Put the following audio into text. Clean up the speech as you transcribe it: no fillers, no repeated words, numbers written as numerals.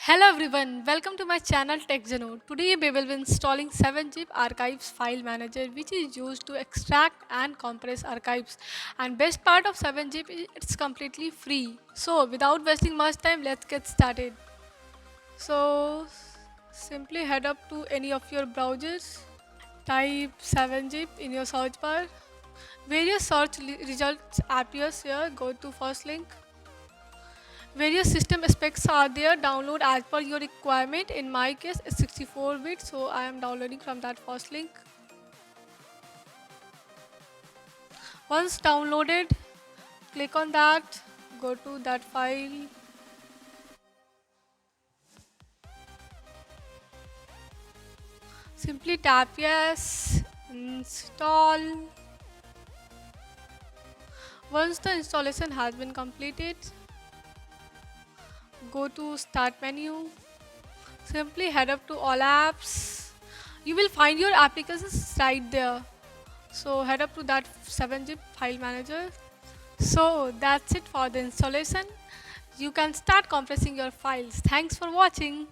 Hello everyone, welcome to my channel TechXeno. Today we will be installing 7-zip archives file manager which is used to extract and compress archives. And best part of 7-zip is it's completely free. So without wasting much time, let's get started. So simply head up to any of your browsers, type 7-zip in your search bar. Various results appears here, go to first link. Various system specs are there. Download as per your requirement. In my case, it's 64-bit, so I am downloading from that first link. Once downloaded, click on that, go to that file. Simply tap yes, install. Once the installation has been completed, go to start menu. Simply head up to all apps. You will find your applications right there. So head up to that 7-zip file manager. So that's it for the installation. You can start compressing your files. Thanks for watching.